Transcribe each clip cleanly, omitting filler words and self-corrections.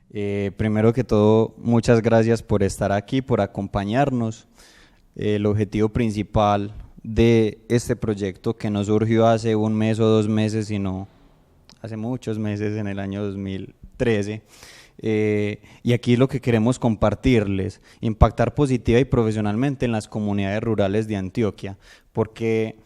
Primero que todo, muchas gracias por estar aquí, por acompañarnos. El objetivo principal de este proyecto que no surgió hace un mes o 2 meses, sino hace muchos meses, en el año 2013. Y aquí lo que queremos compartirles, impactar positiva y profesionalmente en las comunidades rurales de Antioquia, porque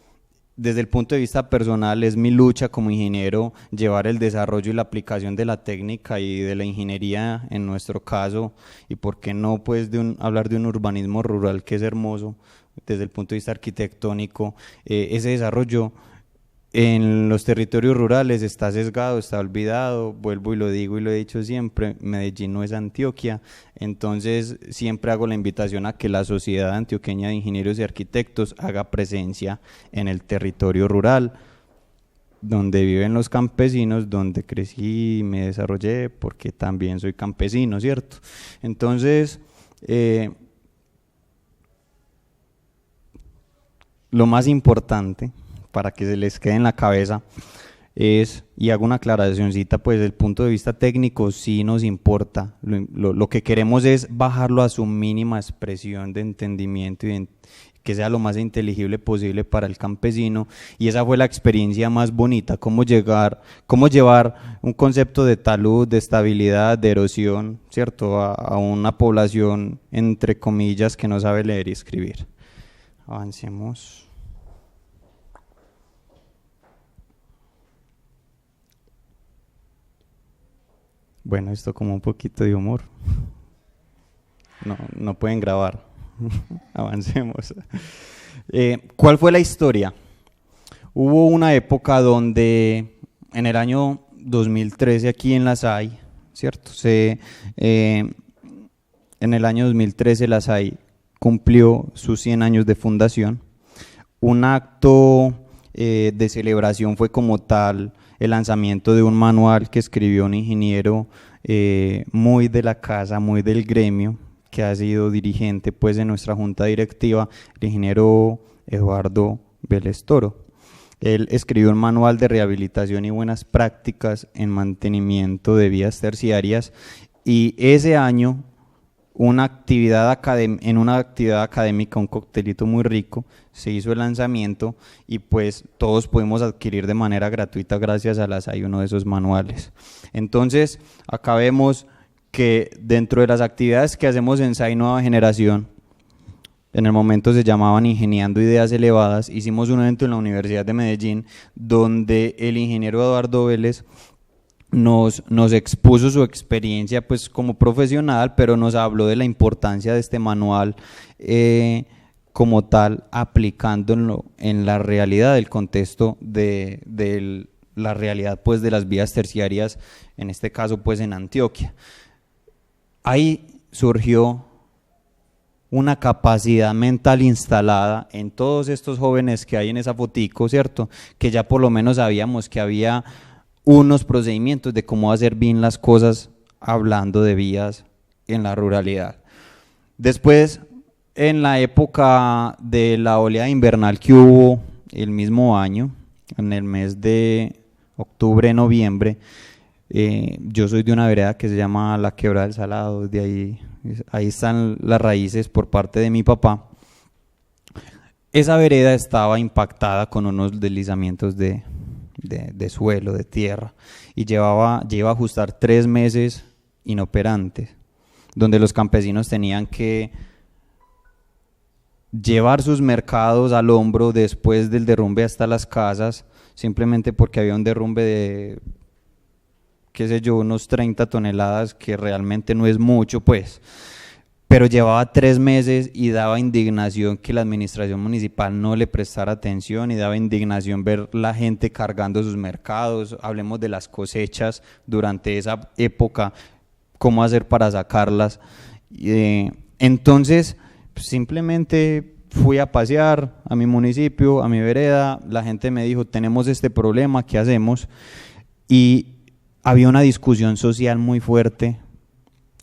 desde el punto de vista personal es mi lucha como ingeniero llevar el desarrollo y la aplicación de la técnica y de la ingeniería en nuestro caso, y por qué no pues hablar de un urbanismo rural que es hermoso desde el punto de vista arquitectónico. Ese desarrollo en los territorios rurales está sesgado, está olvidado, vuelvo y lo digo y lo he dicho siempre, Medellín no es Antioquia, entonces siempre hago la invitación a que la Sociedad Antioqueña de Ingenieros y Arquitectos haga presencia en el territorio rural, donde viven los campesinos, donde crecí y me desarrollé, porque también soy campesino, ¿cierto? Entonces, lo más importante para que se les quede en la cabeza es, y hago una aclaracióncita, pues desde el punto de vista técnico sí nos importa, lo que queremos es bajarlo a su mínima expresión de entendimiento y que sea lo más inteligible posible para el campesino, y esa fue la experiencia más bonita, cómo llevar un concepto de talud, de estabilidad, de erosión, ¿cierto?, a una población, entre comillas, que no sabe leer y escribir. Avancemos. Bueno, esto como un poquito de humor. No, no pueden grabar. Avancemos. ¿Cuál fue la historia? Hubo una época donde en el año 2013 aquí en La SAI, ¿cierto? En el año 2013 La SAI cumplió sus 100 años de fundación. Un acto de celebración fue como tal el lanzamiento de un manual que escribió un ingeniero muy de la casa, muy del gremio, que ha sido dirigente pues de nuestra junta directiva, el ingeniero Eduardo Vélez Toro. Él escribió un manual de rehabilitación y buenas prácticas en mantenimiento de vías terciarias, y ese año en una actividad académica, un coctelito muy rico, se hizo el lanzamiento y pues todos pudimos adquirir de manera gratuita gracias a las hay uno de esos manuales. Entonces, acá vemos que dentro de las actividades que hacemos en SAI Nueva Generación, en el momento se llamaban Ingeniando Ideas Elevadas, hicimos un evento en la Universidad de Medellín donde el ingeniero Eduardo Vélez nos expuso su experiencia pues como profesional, pero nos habló de la importancia de este manual como tal, aplicándolo en la realidad del contexto de la realidad pues de las vías terciarias, en este caso pues en Antioquia. Ahí surgió una capacidad mental instalada en todos estos jóvenes que hay en esa fotico, ¿cierto? Que ya por lo menos sabíamos que había unos procedimientos de cómo hacer bien las cosas hablando de vías en la ruralidad. Después, en la época de la oleada invernal que hubo el mismo año, en el mes de octubre, noviembre, yo soy de una vereda que se llama La Quebrada del Salado, ahí están las raíces por parte de mi papá. Esa vereda estaba impactada con unos deslizamientos de suelo, de tierra, y lleva a ajustar 3 meses inoperantes, donde los campesinos tenían que llevar sus mercados al hombro después del derrumbe hasta las casas, simplemente porque había un derrumbe de, qué sé yo, unos 30 toneladas, que realmente no es mucho pues, pero llevaba 3 meses y daba indignación que la administración municipal no le prestara atención, y daba indignación ver la gente cargando sus mercados. Hablemos de las cosechas durante esa época, cómo hacer para sacarlas. Entonces, simplemente fui a pasear a mi municipio, a mi vereda, la gente me dijo, tenemos este problema, ¿qué hacemos? Y había una discusión social muy fuerte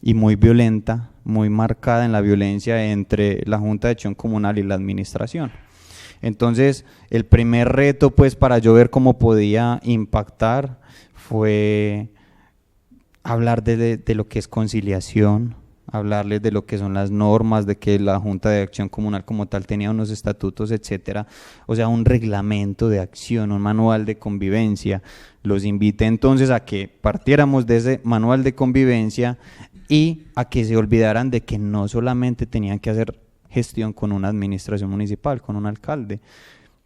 y muy violenta, muy marcada en la violencia entre la Junta de Acción Comunal y la administración. Entonces, el primer reto pues para yo ver cómo podía impactar fue hablar de lo que es conciliación, hablarles de lo que son las normas, de que la Junta de Acción Comunal como tal tenía unos estatutos, etcétera, o sea, un reglamento de acción, un manual de convivencia. Los invité entonces a que partiéramos de ese manual de convivencia y a que se olvidaran de que no solamente tenían que hacer gestión con una administración municipal, con un alcalde,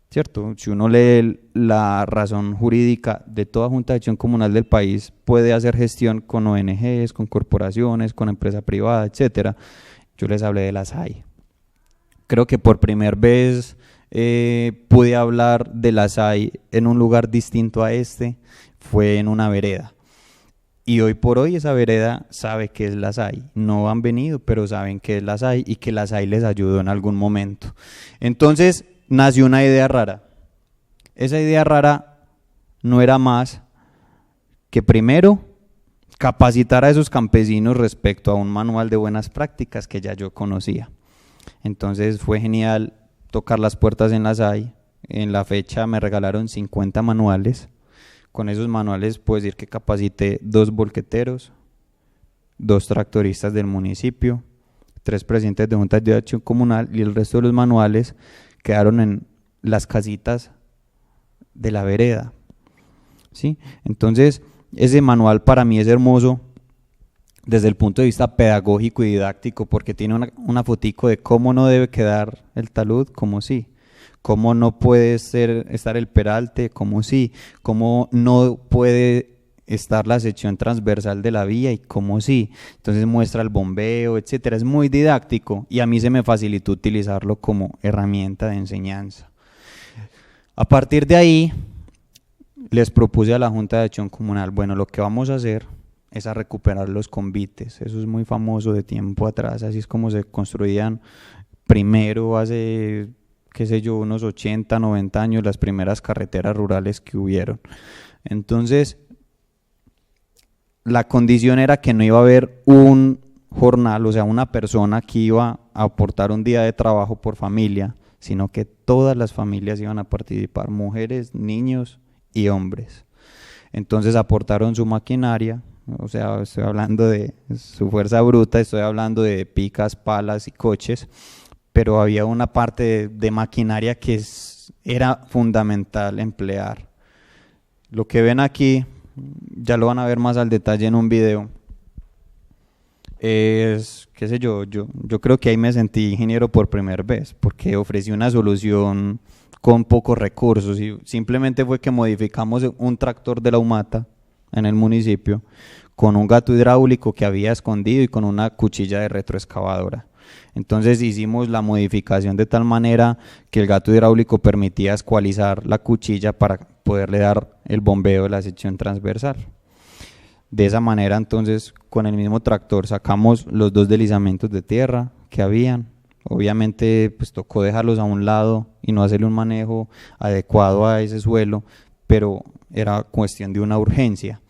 ¿cierto? Si uno lee la razón jurídica de toda Junta de Acción Comunal del país, puede hacer gestión con ONGs, con corporaciones, con empresa privada, etcétera. Yo les hablé de las SAI. Creo que por primera vez pude hablar de las SAI en un lugar distinto a este, fue en una vereda. Y hoy por hoy esa vereda sabe qué es la SAI. No han venido, pero saben qué es la SAI y que la SAI les ayudó en algún momento. Entonces nació una idea rara. Esa idea rara no era más que primero capacitar a esos campesinos respecto a un manual de buenas prácticas que ya yo conocía. Entonces fue genial tocar las puertas en la SAI. En la fecha me regalaron 50 manuales. Con esos manuales puedo decir que capacité 2 volqueteros, 2 tractoristas del municipio, 3 presidentes de juntas de acción comunal, y el resto de los manuales quedaron en las casitas de la vereda, ¿sí? Entonces ese manual para mí es hermoso desde el punto de vista pedagógico y didáctico, porque tiene una fotico de cómo no debe quedar el talud, como sí, cómo no puede estar el peralte, como sí, cómo no puede estar la sección transversal de la vía y cómo sí. Entonces muestra el bombeo, etcétera. Es muy didáctico y a mí se me facilitó utilizarlo como herramienta de enseñanza. A partir de ahí les propuse a la Junta de Acción Comunal, bueno, lo que vamos a hacer es a recuperar los convites. Eso es muy famoso de tiempo atrás, así es como se construían primero hace, qué sé yo, unos 80, 90 años las primeras carreteras rurales que hubieron. Entonces, la condición era que no iba a haber un jornal, o sea, una persona que iba a aportar un día de trabajo por familia, sino que todas las familias iban a participar, mujeres, niños y hombres. Entonces aportaron su maquinaria, o sea, estoy hablando de su fuerza bruta, estoy hablando de picas, palas y coches, pero había una parte de maquinaria que era fundamental emplear. Lo que ven aquí, ya lo van a ver más al detalle en un video, es, qué sé yo creo que ahí me sentí ingeniero por primera vez, porque ofrecí una solución con pocos recursos y simplemente fue que modificamos un tractor de la Humata en el municipio con un gato hidráulico que había escondido y con una cuchilla de retroexcavadora. Entonces hicimos la modificación de tal manera que el gato hidráulico permitía escualizar la cuchilla para poderle dar el bombeo de la sección transversal. De esa manera, entonces, con el mismo tractor sacamos los 2 deslizamientos de tierra que habían. Obviamente pues tocó dejarlos a un lado y no hacerle un manejo adecuado a ese suelo, pero era cuestión de una urgencia.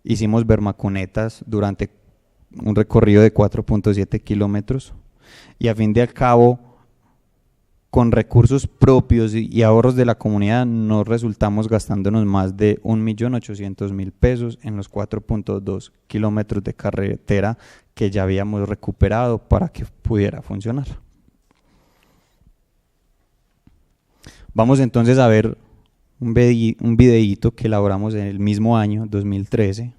Hicimos bermaconetas durante un recorrido de 4.7 kilómetros y a fin de al cabo, con recursos propios y ahorros de la comunidad, nos resultamos gastándonos más de 1.800.000 pesos en los 4.2 kilómetros de carretera que ya habíamos recuperado para que pudiera funcionar. Vamos entonces a ver un videíto que elaboramos en el mismo año, 2013.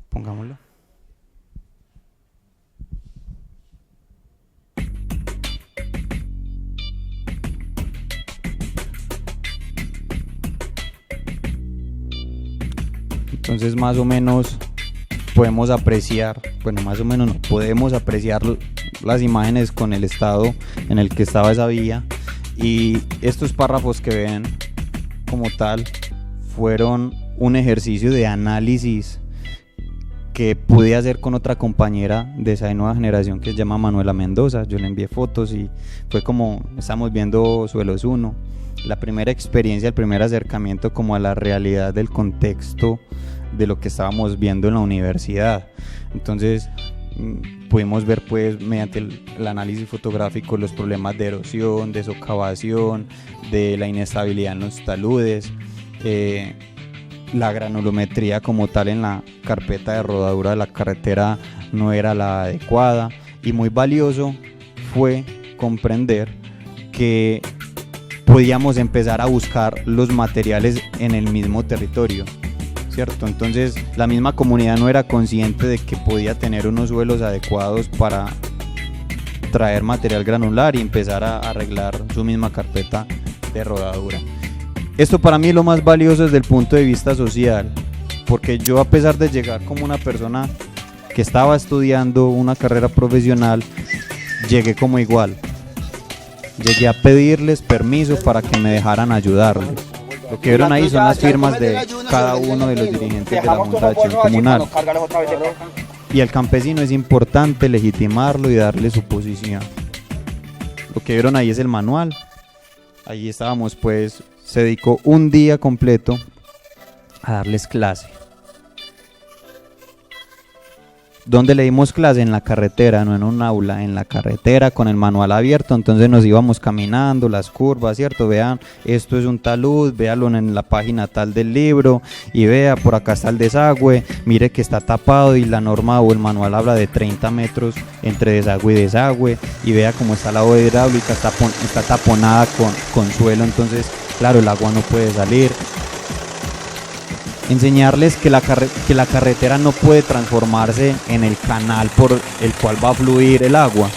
Pongámoslo. Entonces más o menos podemos apreciar, bueno, más o menos no, podemos apreciar las imágenes con el estado en el que estaba esa vía, y estos párrafos que ven como tal fueron un ejercicio de análisis que pude hacer con otra compañera de esa nueva generación que se llama Manuela Mendoza. Yo le envié fotos y fue como, estamos viendo Suelos 1, la primera experiencia, el primer acercamiento como a la realidad del contexto de lo que estábamos viendo en la universidad. Entonces pudimos ver pues mediante el análisis fotográfico los problemas de erosión, de socavación, de la inestabilidad en los taludes, la granulometría como tal en la carpeta de rodadura de la carretera no era la adecuada, y muy valioso fue comprender que podíamos empezar a buscar los materiales en el mismo territorio, ¿cierto? Entonces la misma comunidad no era consciente de que podía tener unos suelos adecuados para traer material granular y empezar a arreglar su misma carpeta de rodadura. Esto para mí es lo más valioso desde el punto de vista social, porque yo, a pesar de llegar como una persona que estaba estudiando una carrera profesional, llegué como igual. Llegué a pedirles permiso para que me dejaran ayudarles. Lo que vieron ahí son las firmas de cada uno de los dirigentes de la Junta de Acción Comunal. Y al campesino es importante legitimarlo y darle su posición. Lo que vieron ahí es el manual. Allí estábamos, pues, se dedicó un día completo a darles clase. ¿Dónde le dimos clase? En la carretera, no en un aula, en la carretera con el manual abierto. Entonces nos íbamos caminando las curvas, ¿cierto? Vean, esto es un talud, véalo en la página tal del libro, y vea, por acá está el desagüe, mire que está tapado y la norma o el manual habla de 30 metros entre desagüe y desagüe, y vea cómo está la bóveda hidráulica, está taponada con suelo, entonces claro, el agua no puede salir. Enseñarles que la carretera no puede transformarse en el canal por el cual va a fluir el agua.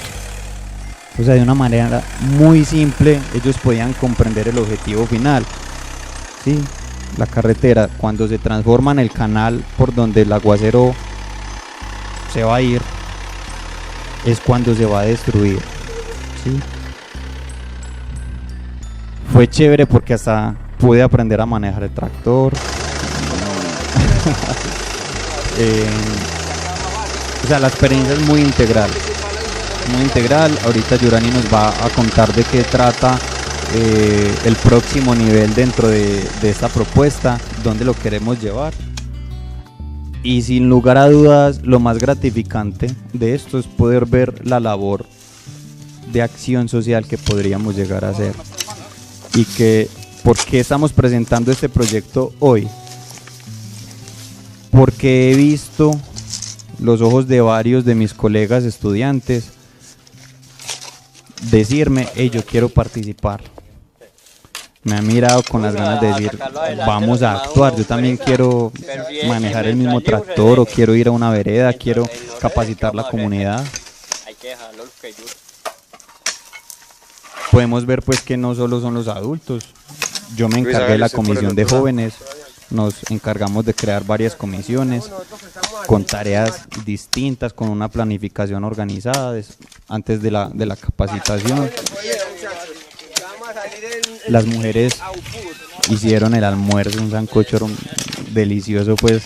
O sea, de una manera muy simple ellos podían comprender el objetivo final. ¿Sí? La carretera, cuando se transforma en el canal por donde el aguacero se va a ir, es cuando se va a destruir. ¿Sí? Fue chévere porque hasta pude aprender a manejar el tractor. O sea, la experiencia es muy integral. Ahorita Yurani nos va a contar de qué trata el próximo nivel dentro de esta propuesta, dónde lo queremos llevar. Y sin lugar a dudas, lo más gratificante de esto es poder ver la labor de acción social que podríamos llegar a hacer. Y que, ¿por qué estamos presentando este proyecto hoy? Porque he visto los ojos de varios de mis colegas estudiantes decirme, hey, yo quiero participar. Me han mirado con las ganas de decir, vamos a actuar, yo también quiero manejar el mismo tractor, o quiero ir a una vereda, quiero capacitar la comunidad. Podemos ver pues que no solo son los adultos. Yo me encargué de la comisión de jóvenes. Nos encargamos de crear varias comisiones con tareas distintas, con una planificación organizada antes de la capacitación. Las mujeres hicieron el almuerzo, un sancocho delicioso, pues,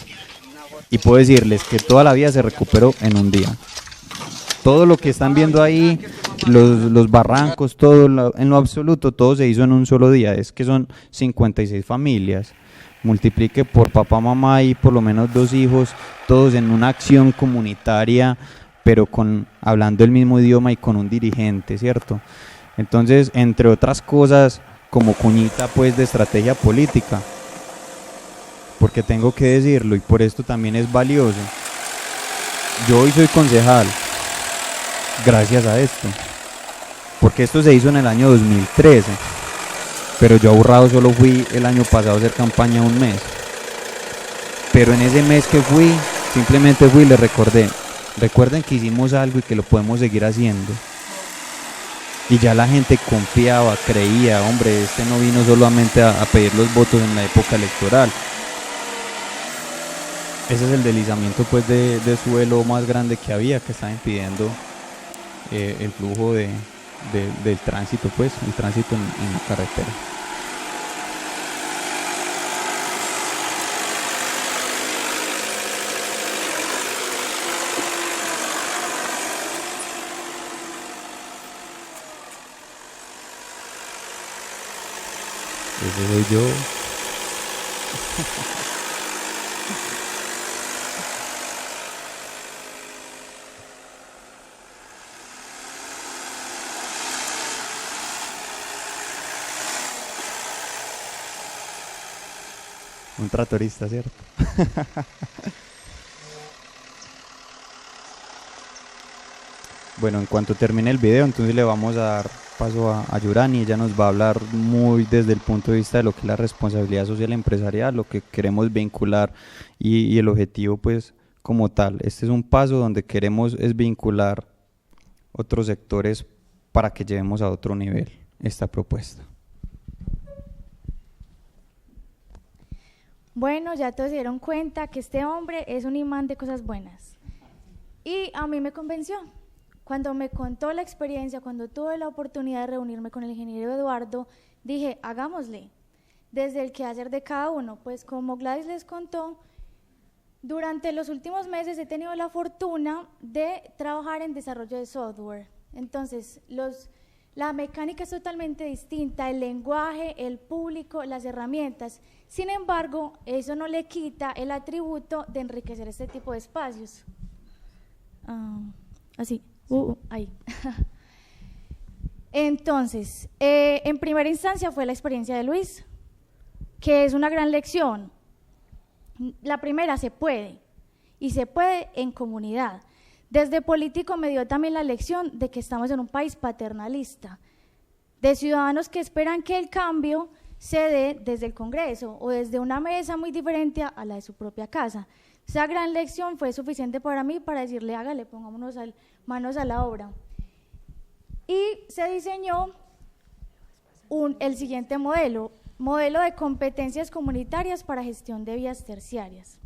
y puedo decirles que toda la vida se recuperó en un día. Todo lo que están viendo ahí, los barrancos, todo en lo absoluto, todo se hizo en un solo día. Es que son 56 familias. Multiplique por papá, mamá y por lo menos 2 hijos, todos en una acción comunitaria, pero hablando el mismo idioma y con un dirigente, ¿cierto? Entonces, entre otras cosas, como cuñita pues de estrategia política, porque tengo que decirlo y por esto también es valioso, yo hoy soy concejal gracias a esto, porque esto se hizo en el año 2013. Pero yo ahorrado solo fui el año pasado a hacer campaña un mes. Pero en ese mes que fui, simplemente fui y les recordé. Recuerden que hicimos algo y que lo podemos seguir haciendo. Y ya la gente confiaba, creía, hombre, este no vino solamente a pedir los votos en la época electoral. Ese es el deslizamiento pues de suelo más grande que había, que estaba impidiendo el flujo del tránsito, pues, el tránsito en la carretera. Ese soy yo. Un tratorista, ¿cierto? Bueno, en cuanto termine el video, entonces le vamos a dar paso a Yurani. Ella nos va a hablar muy desde el punto de vista de lo que es la responsabilidad social empresarial, lo que queremos vincular y el objetivo pues como tal. Este es un paso donde queremos es vincular otros sectores para que llevemos a otro nivel esta propuesta. Bueno, ya todos se dieron cuenta que este hombre es un imán de cosas buenas. Y a mí me convenció. Cuando me contó la experiencia, cuando tuve la oportunidad de reunirme con el ingeniero Eduardo, dije, hagámosle. Desde el quehacer de cada uno, pues como Gladys les contó, durante los últimos meses he tenido la fortuna de trabajar en desarrollo de software. Entonces, la mecánica es totalmente distinta, el lenguaje, el público, las herramientas. Sin embargo, eso no le quita el atributo de enriquecer este tipo de espacios. Así, ahí. Entonces, en primera instancia fue la experiencia de Luis, que es una gran lección. La primera, se puede, y se puede en comunidad. Desde político me dio también la lección de que estamos en un país paternalista, de ciudadanos que esperan que el cambio se dé desde el Congreso o desde una mesa muy diferente a la de su propia casa. Esa gran lección fue suficiente para mí para decirle, hágale, pongámonos manos a la obra. Y se diseñó el siguiente modelo de competencias comunitarias para gestión de vías terciarias.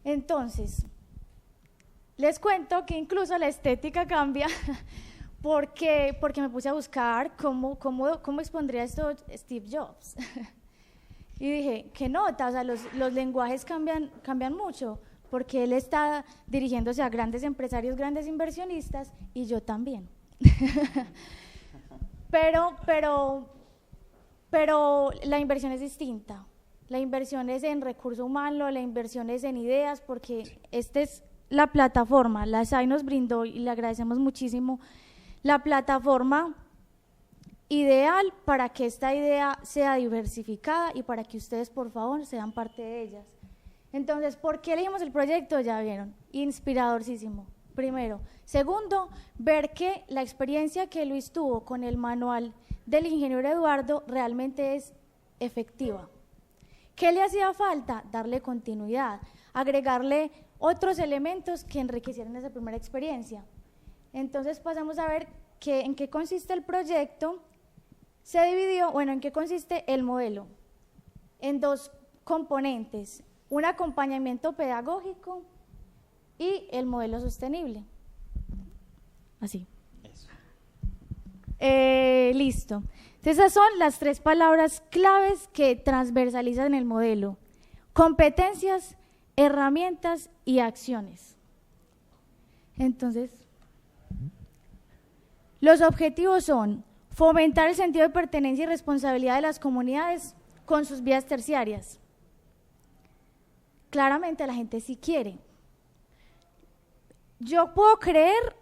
Entonces, les cuento que incluso la estética cambia porque me puse a buscar cómo expondría esto Steve Jobs. Y dije, ¿qué nota? O sea, los lenguajes cambian mucho, porque él está dirigiéndose a grandes empresarios, grandes inversionistas, y yo también. pero la inversión es distinta. La inversión es en recurso humano, la inversión es en ideas, porque esta es la plataforma, la SAI nos brindó, y le agradecemos muchísimo, la plataforma ideal para que esta idea sea diversificada y para que ustedes, por favor, sean parte de ellas. Entonces, ¿por qué elegimos el proyecto? Ya vieron, inspiradorcísimo, primero. Segundo, ver que la experiencia que Luis tuvo con el manual del ingeniero Eduardo realmente es efectiva. ¿Qué le hacía falta? Darle continuidad, agregarle otros elementos que enriquecieran esa primera experiencia. Entonces pasamos a ver en qué consiste el proyecto. Se dividió, en qué consiste el modelo, en dos componentes, un acompañamiento pedagógico y el modelo sostenible. Así. Eso. Listo. Entonces esas son las tres palabras claves que transversalizan el modelo: competencias, herramientas y acciones. Entonces, los objetivos son fomentar el sentido de pertenencia y responsabilidad de las comunidades con sus vías terciarias. Claramente la gente sí quiere. Yo puedo creer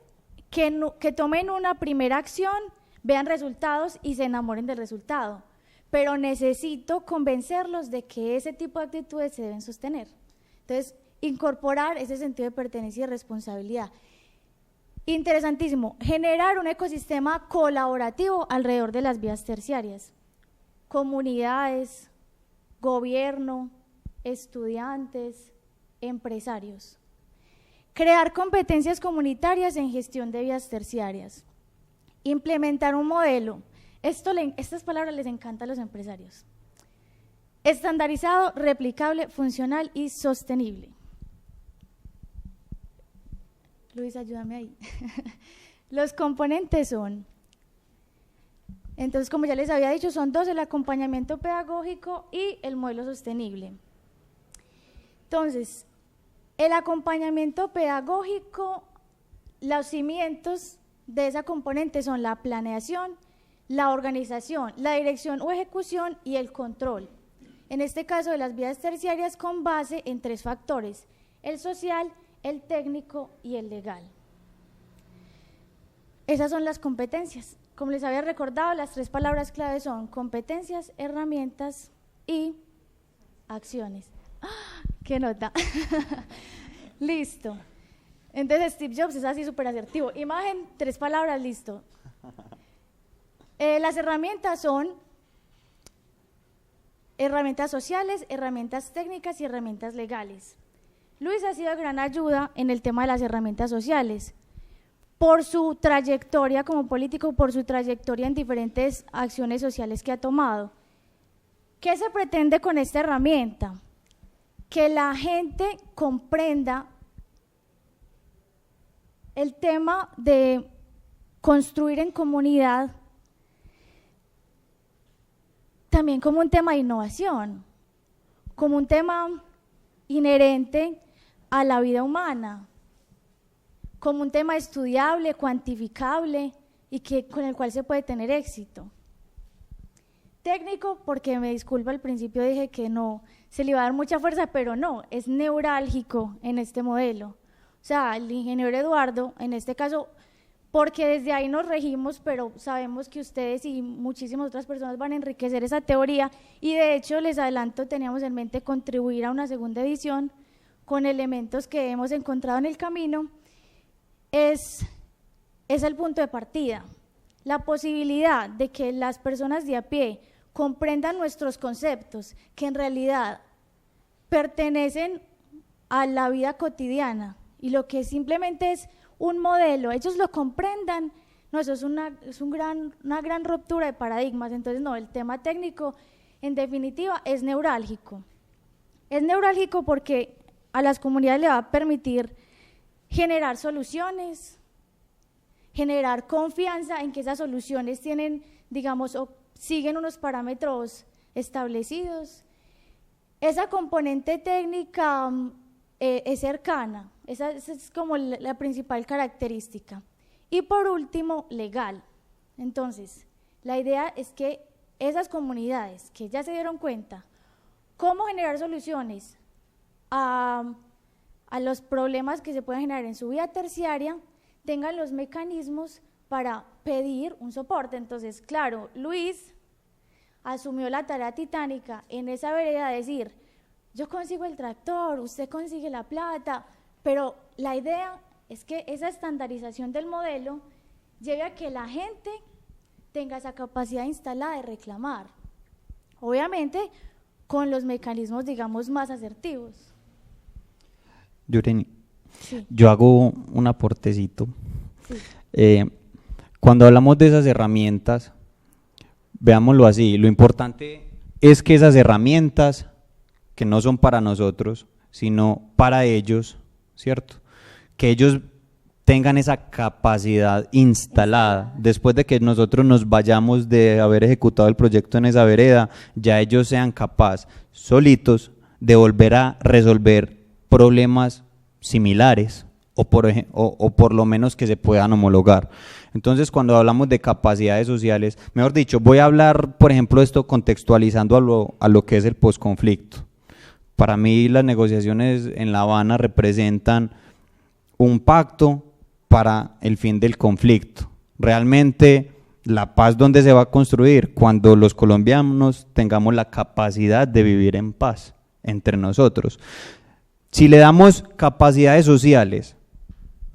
que tomen una primera acción, vean resultados y se enamoren del resultado, pero necesito convencerlos de que ese tipo de actitudes se deben sostener. Entonces, incorporar ese sentido de pertenencia y responsabilidad. Interesantísimo, generar un ecosistema colaborativo alrededor de las vías terciarias. Comunidades, gobierno, estudiantes, empresarios. Crear competencias comunitarias en gestión de vías terciarias. Implementar un modelo. Estas palabras les encantan a los empresarios. Estandarizado, replicable, funcional y sostenible. Luis, ayúdame ahí. Los componentes son, entonces, como ya les había dicho, son dos: el acompañamiento pedagógico y el modelo sostenible. Entonces, el acompañamiento pedagógico, los cimientos de esa componente son la planeación, la organización, la dirección o ejecución y el control. En este caso de las vías terciarias, con base en tres factores: el social, el técnico y el legal. Esas son las competencias. Como les había recordado, las tres palabras clave son competencias, herramientas y acciones. ¡Ah! ¡Qué nota! Listo. Entonces Steve Jobs es así súper asertivo. Imagen, 3 palabras, listo. Las herramientas son herramientas sociales, herramientas técnicas y herramientas legales. Luis ha sido de gran ayuda en el tema de las herramientas sociales, por su trayectoria como político, por su trayectoria en diferentes acciones sociales que ha tomado. ¿Qué se pretende con esta herramienta? Que la gente comprenda el tema de construir en comunidad también como un tema de innovación, como un tema inherente a la vida humana, como un tema estudiable, cuantificable y con el cual se puede tener éxito. Técnico, porque me disculpo, al principio dije que no se le iba a dar mucha fuerza, pero no, es neurálgico en este modelo. O sea, el ingeniero Eduardo, en este caso, porque desde ahí nos regimos, pero sabemos que ustedes y muchísimas otras personas van a enriquecer esa teoría, y de hecho, les adelanto, teníamos en mente contribuir a una segunda edición con elementos que hemos encontrado en el camino. Es el punto de partida, la posibilidad de que las personas de a pie comprendan nuestros conceptos, que en realidad pertenecen a la vida cotidiana, y lo que simplemente es un modelo, ellos lo comprendan, no, eso es una gran ruptura de paradigmas. Entonces no, el tema técnico en definitiva es neurálgico. Es neurálgico porque a las comunidades le va a permitir generar soluciones, generar confianza en que esas soluciones tienen, digamos, o siguen unos parámetros establecidos. Esa componente técnica es cercana, esa es como la principal característica. Y por último, legal. Entonces, la idea es que esas comunidades que ya se dieron cuenta cómo generar soluciones a los problemas que se pueden generar en su vida terciaria, tengan los mecanismos para pedir un soporte. Entonces, claro, Luis asumió la tarea titánica en esa vereda de decir, yo consigo el tractor, usted consigue la plata, pero la idea es que esa estandarización del modelo lleve a que la gente tenga esa capacidad instalada de reclamar, obviamente con los mecanismos, digamos, más asertivos. Yureni, Sí. yo hago un aportecito. Sí. Cuando hablamos de esas herramientas, veámoslo así, lo importante es que esas herramientas, que no son para nosotros, sino para ellos, ¿cierto? Que ellos tengan esa capacidad instalada. Después de que nosotros nos vayamos de haber ejecutado el proyecto en esa vereda, ya ellos sean capaces, solitos, de volver a resolver problemas similares o por lo menos que se puedan homologar. Entonces, cuando hablamos de capacidades sociales, mejor dicho, voy a hablar, por ejemplo, esto contextualizando a lo que es el posconflicto. Para mí las negociaciones en La Habana representan un pacto para el fin del conflicto. Realmente la paz, ¿dónde se va a construir? Cuando los colombianos tengamos la capacidad de vivir en paz entre nosotros. Si le damos capacidades sociales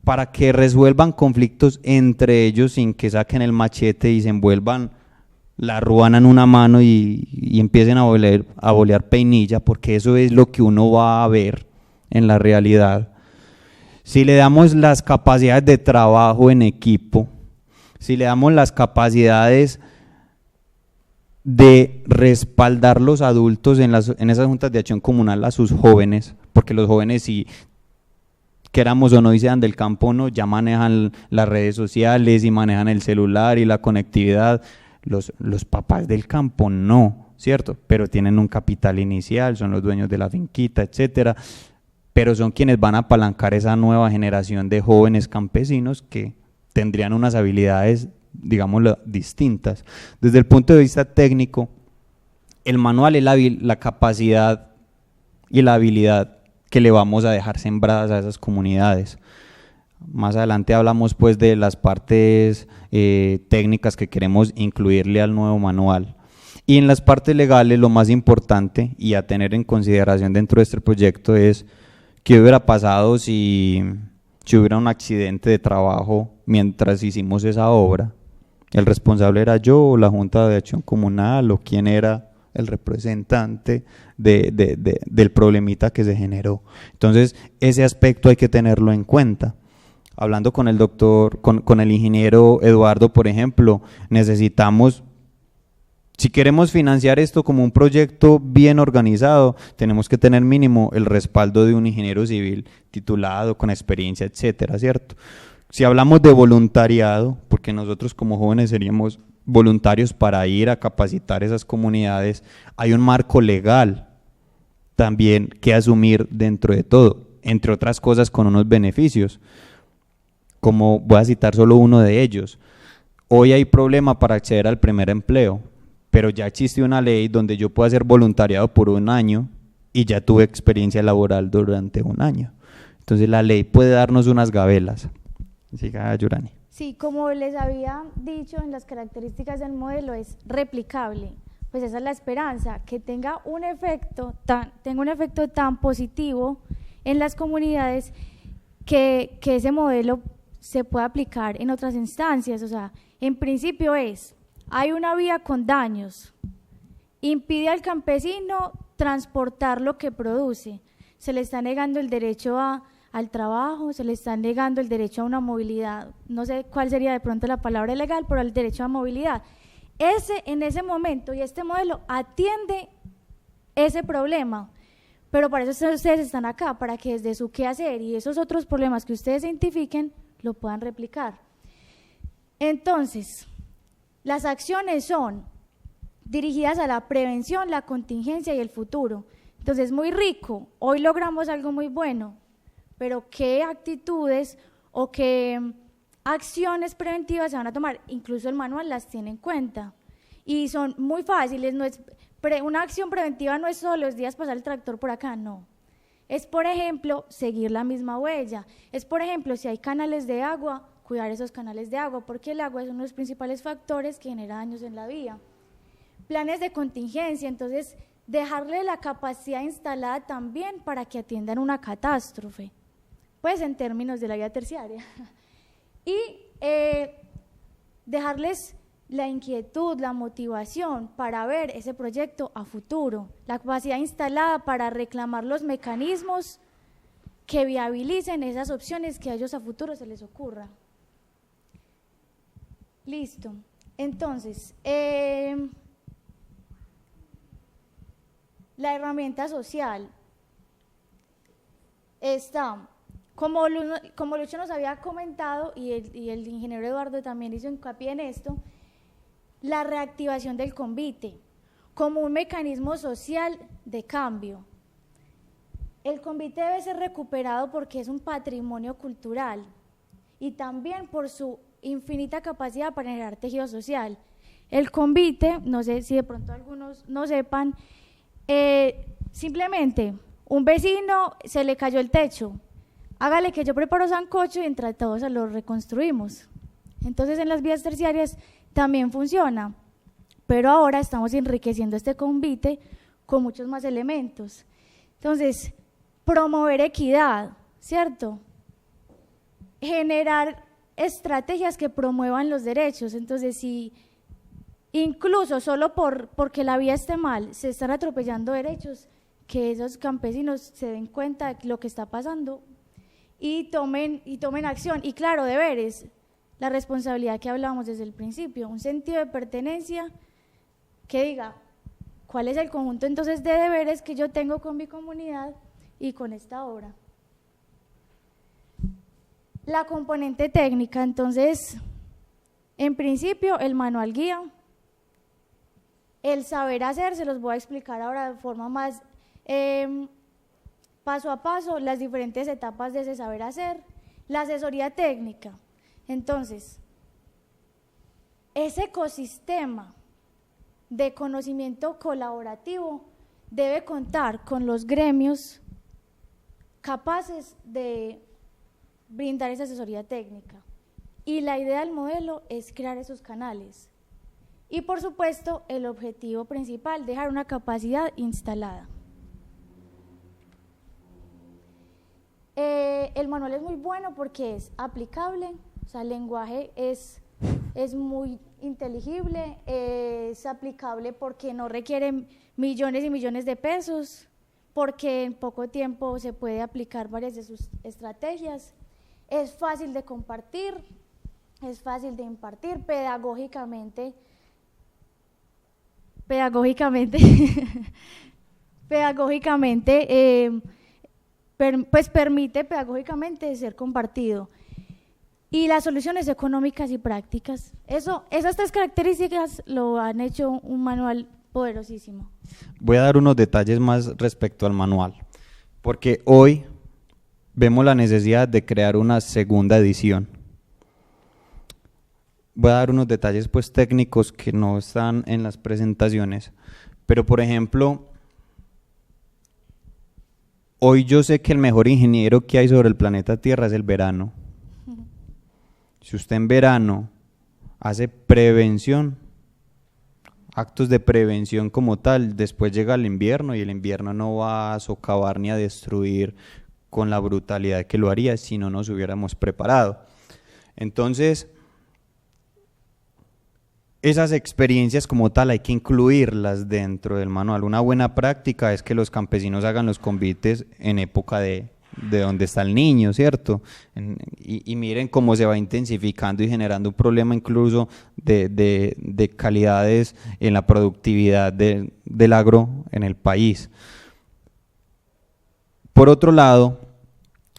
para que resuelvan conflictos entre ellos sin que saquen el machete y se envuelvan la ruana en una mano y empiecen a bolear peinilla, porque eso es lo que uno va a ver en la realidad. Si le damos las capacidades de trabajo en equipo, si le damos las capacidades de respaldar los adultos en esas juntas de acción comunal a sus jóvenes, porque los jóvenes, si queramos o no, y sean del campo, no, ya manejan las redes sociales y manejan el celular y la conectividad. Los papás del campo no, ¿cierto? Pero tienen un capital inicial, son los dueños de la finquita, etcétera, pero son quienes van a apalancar esa nueva generación de jóvenes campesinos que tendrían unas habilidades, digámoslo, distintas. Desde el punto de vista técnico, el manual es la capacidad y la habilidad que le vamos a dejar sembradas a esas comunidades. Más adelante hablamos pues de las partes técnicas que queremos incluirle al nuevo manual. Y en las partes legales lo más importante y a tener en consideración dentro de este proyecto es qué hubiera pasado si hubiera un accidente de trabajo mientras hicimos esa obra. ¿El responsable era yo o la Junta de Acción Comunal o quién era el representante del problemita que se generó? Entonces ese aspecto hay que tenerlo en cuenta. Hablando con el doctor, con el ingeniero Eduardo, por ejemplo, necesitamos, si queremos financiar esto como un proyecto bien organizado, tenemos que tener mínimo el respaldo de un ingeniero civil titulado, con experiencia, etcétera, ¿cierto? Si hablamos de voluntariado, porque nosotros como jóvenes seríamos voluntarios para ir a capacitar esas comunidades, hay un marco legal también que asumir dentro de todo, entre otras cosas con unos beneficios, como voy a citar solo uno de ellos. Hoy hay problema para acceder al primer empleo, pero ya existe una ley donde yo puedo hacer voluntariado por un año y ya tuve experiencia laboral durante un año. Entonces la ley puede darnos unas gabelas. Siga, Yurani. Sí, como les había dicho, en las características del modelo es replicable. Pues esa es la esperanza, que tenga un efecto tan positivo en las comunidades que ese modelo se pueda aplicar en otras instancias. O sea, en principio hay una vía con daños, impide al campesino transportar lo que produce, se le está negando el derecho al trabajo, se le está negando el derecho a una movilidad, no sé cuál sería de pronto la palabra legal, pero el derecho a movilidad. En ese momento, y este modelo atiende ese problema, pero para eso ustedes están acá, para que desde su quehacer y esos otros problemas que ustedes identifiquen, lo puedan replicar. Entonces, las acciones son dirigidas a la prevención, la contingencia y el futuro. Entonces, muy rico, hoy logramos algo muy bueno, pero ¿qué actitudes o qué acciones preventivas se van a tomar? Incluso el manual las tiene en cuenta y son muy fáciles. Una acción preventiva no es todos los días pasar el tractor por acá, no. Es, por ejemplo, seguir la misma huella. Es, por ejemplo, si hay canales de agua, cuidar esos canales de agua, porque el agua es uno de los principales factores que genera daños en la vía. Planes de contingencia, entonces, dejarle la capacidad instalada también para que atiendan una catástrofe, pues en términos de la vía terciaria. Y dejarles la inquietud, la motivación para ver ese proyecto a futuro, la capacidad instalada para reclamar los mecanismos que viabilicen esas opciones que a ellos a futuro se les ocurra. Listo. Entonces, la herramienta social está, como Lucho nos había comentado y el ingeniero Eduardo también hizo hincapié en esto, la reactivación del convite como un mecanismo social de cambio. El convite debe ser recuperado porque es un patrimonio cultural y también por su infinita capacidad para generar tejido social. El convite, no sé si de pronto algunos no sepan, simplemente un vecino se le cayó el techo, hágale que yo preparo sancocho y entre todos lo reconstruimos. Entonces en las vías terciarias también funciona, pero ahora estamos enriqueciendo este convite con muchos más elementos. Entonces, promover equidad, ¿cierto? Generar estrategias que promuevan los derechos. Entonces, si incluso solo porque la vía esté mal, se están atropellando derechos, que esos campesinos se den cuenta de lo que está pasando y tomen acción. Y claro, deberes, la responsabilidad que hablábamos desde el principio, un sentido de pertenencia que diga cuál es el conjunto entonces de deberes que yo tengo con mi comunidad y con esta obra. La componente técnica, entonces, en principio el manual guía, el saber hacer, se los voy a explicar ahora de forma más paso a paso, las diferentes etapas de ese saber hacer, la asesoría técnica. Entonces, ese ecosistema de conocimiento colaborativo debe contar con los gremios capaces de brindar esa asesoría técnica. Y la idea del modelo es crear esos canales Y por supuesto, el objetivo principal, dejar una capacidad instalada. El manual es muy bueno porque es aplicable, o sea, el lenguaje es muy inteligible, es aplicable porque no requiere millones y millones de pesos, porque en poco tiempo se puede aplicar varias de sus estrategias, es fácil de compartir, es fácil de impartir pedagógicamente, pues permite pedagógicamente ser compartido. Y las soluciones económicas y prácticas. Esas tres características lo han hecho un manual poderosísimo. Voy a dar unos detalles más respecto al manual, porque hoy vemos la necesidad de crear una segunda edición. Voy a dar unos detalles pues técnicos que no están en las presentaciones, pero por ejemplo, hoy yo sé que el mejor ingeniero que hay sobre el planeta Tierra es el verano. Si usted en verano hace prevención, actos de prevención como tal, después llega el invierno y el invierno no va a socavar ni a destruir con la brutalidad que lo haría si no nos hubiéramos preparado. Entonces, esas experiencias como tal hay que incluirlas dentro del manual. Una buena práctica es que los campesinos hagan los convites en época de donde está el niño, ¿cierto? Y miren cómo se va intensificando y generando un problema incluso de calidades en la productividad del agro en el país. Por otro lado,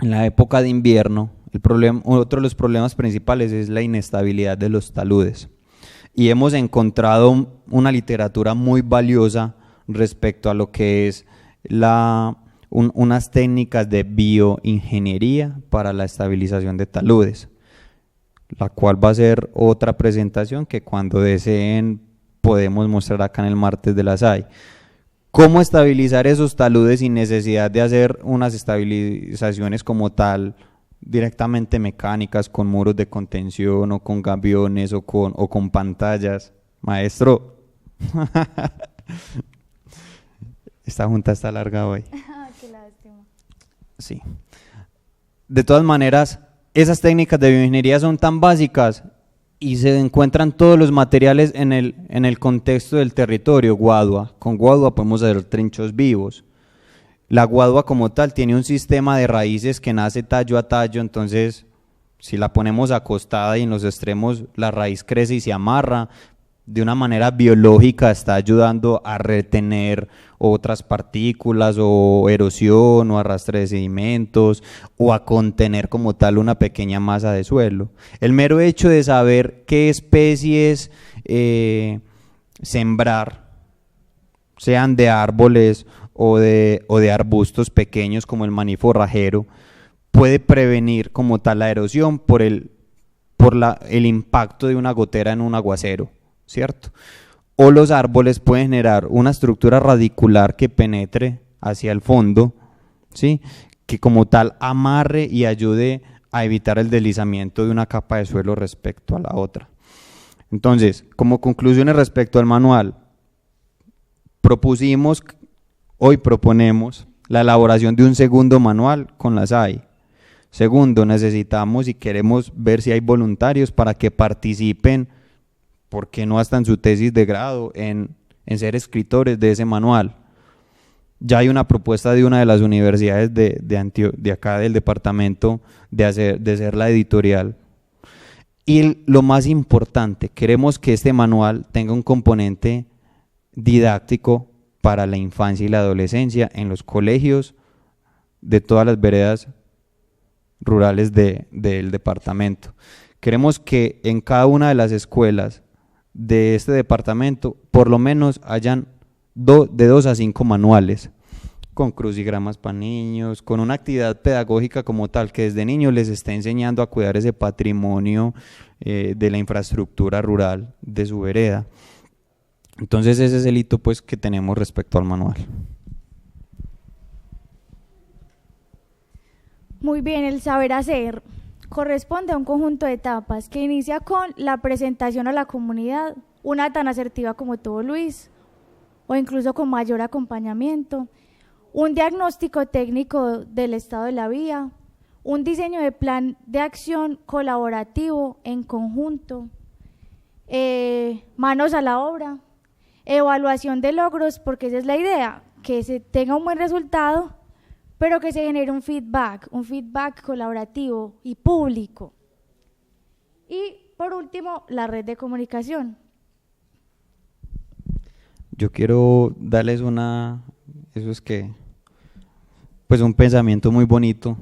en la época de invierno, otro de los problemas principales es la inestabilidad de los taludes. Y hemos encontrado una literatura muy valiosa respecto a lo que es unas técnicas de bioingeniería para la estabilización de taludes, la cual va a ser otra presentación que cuando deseen podemos mostrar acá en el martes de la SAI. ¿Cómo estabilizar esos taludes sin necesidad de hacer unas estabilizaciones como tal directamente mecánicas con muros de contención o con gaviones o con pantallas? Maestro, esta junta está larga hoy. Qué lástima. Sí. De todas maneras, esas técnicas de bioingeniería son tan básicas y se encuentran todos los materiales en el contexto del territorio. Guadua, con guadua podemos hacer trinchos vivos. La guadua como tal tiene un sistema de raíces que nace tallo a tallo, entonces si la ponemos acostada y en los extremos la raíz crece y se amarra, de una manera biológica está ayudando a retener otras partículas o erosión o arrastre de sedimentos o a contener como tal una pequeña masa de suelo. El mero hecho de saber qué especies sembrar, sean de árboles o de arbustos pequeños como el maní forrajero, puede prevenir como tal la erosión por el impacto de una gotera en un aguacero, ¿cierto? O los árboles pueden generar una estructura radicular que penetre hacia el fondo, ¿sí? Que como tal amarre y ayude a evitar el deslizamiento de una capa de suelo respecto a la otra. Entonces, como conclusiones respecto al manual, hoy proponemos la elaboración de un segundo manual con la SAI. Segundo, necesitamos y queremos ver si hay voluntarios para que participen, ¿por qué no hasta en su tesis de grado, en ser escritores de ese manual? Ya hay una propuesta de una de las universidades de acá del departamento de ser la editorial. Y lo más importante, queremos que este manual tenga un componente didáctico para la infancia y la adolescencia en los colegios de todas las veredas rurales del departamento. Queremos que en cada una de las escuelas de este departamento por lo menos hayan de 2 a 5 manuales con crucigramas para niños, con una actividad pedagógica como tal que desde niños les esté enseñando a cuidar ese patrimonio de la infraestructura rural de su vereda. Entonces ese es el hito pues que tenemos respecto al manual. Muy bien, el saber hacer corresponde a un conjunto de etapas que inicia con la presentación a la comunidad una tan asertiva como tuvo Luis, o incluso con mayor acompañamiento, un diagnóstico técnico del estado de la vía, un diseño de plan de acción colaborativo en conjunto, manos a la obra, evaluación de logros, porque esa es la idea, que se tenga un buen resultado, pero que se genere un feedback colaborativo y público. Y por último, la red de comunicación. Yo quiero darles pues un pensamiento muy bonito,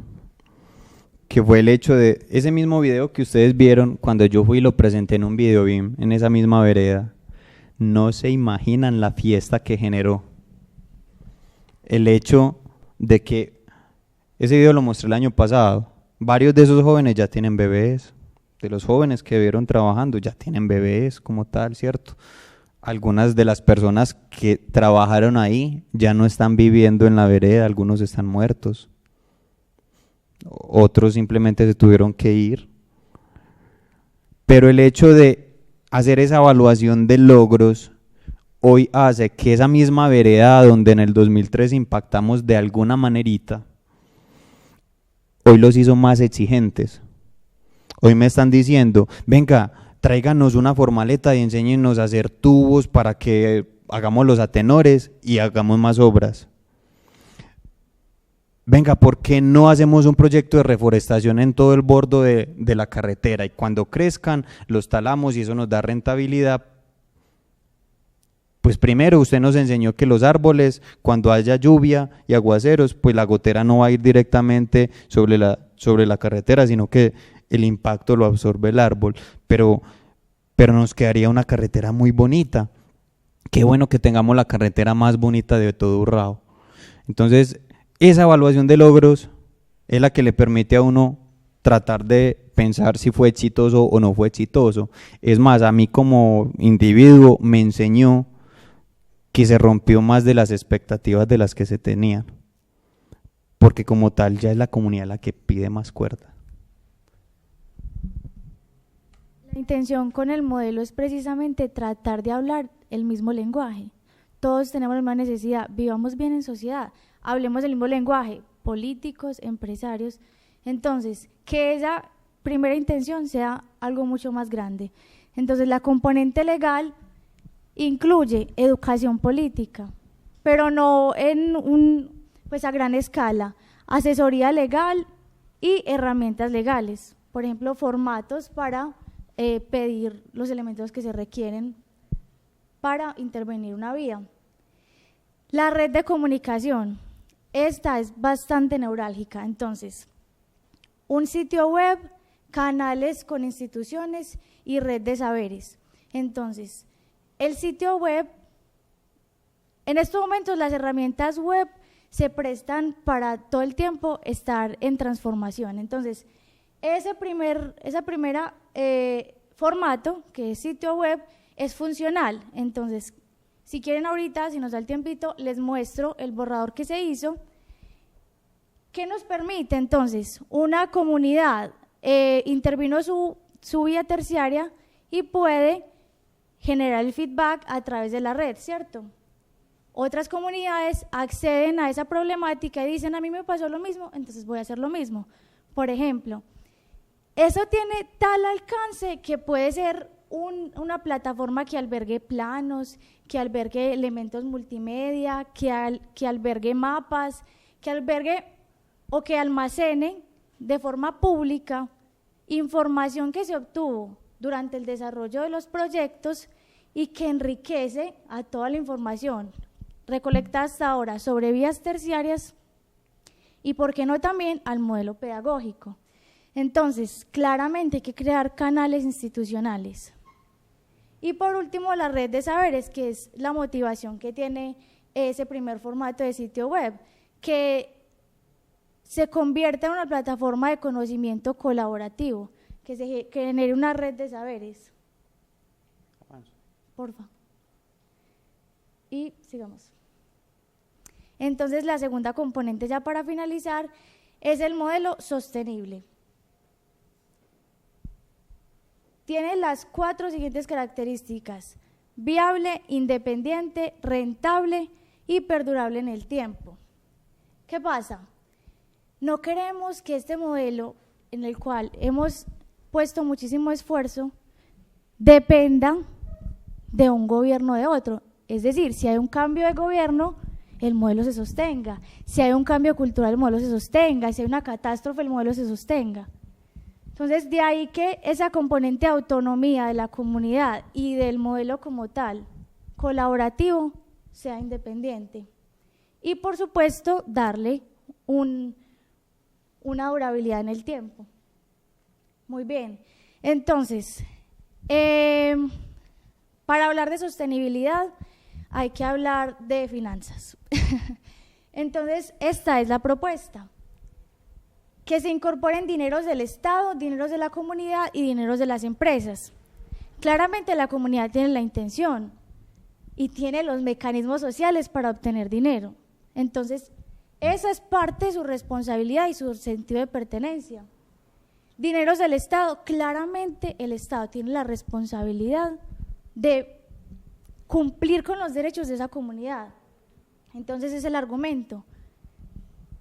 que fue el hecho de ese mismo video que ustedes vieron cuando yo fui y lo presenté en un video BIM en esa misma vereda. No se imaginan la fiesta que generó. El hecho de que ese video lo mostré el año pasado. Varios de esos jóvenes ya tienen bebés. De los jóvenes que vieron trabajando ya tienen bebés como tal, ¿cierto? Algunas de las personas que trabajaron ahí ya no están viviendo en la vereda, algunos están muertos. Otros simplemente se tuvieron que ir. Pero el hecho de hacer esa evaluación de logros hoy hace que esa misma vereda donde en el 2003 impactamos de alguna manerita, hoy los hizo más exigentes. Hoy me están diciendo, venga, tráiganos una formaleta y enséñenos a hacer tubos para que hagamos los atenores y hagamos más obras. Venga, ¿por qué no hacemos un proyecto de reforestación en todo el borde de la carretera? Y cuando crezcan, los talamos y eso nos da rentabilidad. Pues primero usted nos enseñó que los árboles, cuando haya lluvia y aguaceros, pues la gotera no va a ir directamente sobre la carretera, sino que el impacto lo absorbe el árbol. Pero nos quedaría una carretera muy bonita. Qué bueno que tengamos la carretera más bonita de todo Urrao. Entonces, esa evaluación de logros es la que le permite a uno tratar de pensar si fue exitoso o no fue exitoso. Es más, a mí como individuo me enseñó que se rompió más de las expectativas de las que se tenían, porque como tal ya es la comunidad la que pide más cuerda. La intención con el modelo es precisamente tratar de hablar el mismo lenguaje. Todos tenemos la misma necesidad, vivamos bien en sociedad, hablemos el mismo lenguaje, políticos, empresarios. Entonces, que esa primera intención sea algo mucho más grande. Entonces, la componente legal incluye educación política, pero no pues a gran escala, asesoría legal y herramientas legales, por ejemplo, formatos para pedir los elementos que se requieren para intervenir una vía. La red de comunicación, esta es bastante neurálgica. Entonces, un sitio web, canales con instituciones y red de saberes. Entonces, el sitio web, en estos momentos las herramientas web se prestan para todo el tiempo estar en transformación. Entonces, esa primera formato, que es sitio web, es funcional. Entonces, si quieren ahorita, si nos da el tiempito, les muestro el borrador que se hizo, que nos permite entonces una comunidad intervino su vía terciaria y puede generar el feedback a través de la red, ¿cierto? Otras comunidades acceden a esa problemática y dicen, a mí me pasó lo mismo, entonces voy a hacer lo mismo. Por ejemplo, eso tiene tal alcance que puede ser una plataforma que albergue planos, que albergue elementos multimedia, que albergue mapas, que albergue o que almacene de forma pública información que se obtuvo durante el desarrollo de los proyectos y que enriquece a toda la información recolectada hasta ahora sobre vías terciarias y, por qué no, también al modelo pedagógico. Entonces, claramente hay que crear canales institucionales. Y por último, la red de saberes, que es la motivación que tiene ese primer formato de sitio web, que se convierte en una plataforma de conocimiento colaborativo, que genere una red de saberes. Porfa. Y sigamos. Entonces, la segunda componente, ya para finalizar, es el modelo sostenible. Tiene las 4 siguientes características: viable, independiente, rentable y perdurable en el tiempo. ¿Qué pasa? No queremos que este modelo en el cual hemos puesto muchísimo esfuerzo dependa de un gobierno o de otro. Es decir, si hay un cambio de gobierno, el modelo se sostenga. Si hay un cambio cultural, el modelo se sostenga. Si hay una catástrofe, el modelo se sostenga. Entonces, de ahí que esa componente de autonomía de la comunidad y del modelo como tal, colaborativo, sea independiente. Y, por supuesto, darle una durabilidad en el tiempo. Muy bien. Entonces, para hablar de sostenibilidad, hay que hablar de finanzas. Entonces, esta es la propuesta. Que se incorporen dineros del Estado, dineros de la comunidad y dineros de las empresas. Claramente la comunidad tiene la intención y tiene los mecanismos sociales para obtener dinero. Entonces, esa es parte de su responsabilidad y su sentido de pertenencia. Dineros del Estado, claramente el Estado tiene la responsabilidad de cumplir con los derechos de esa comunidad. Entonces, ese es el argumento.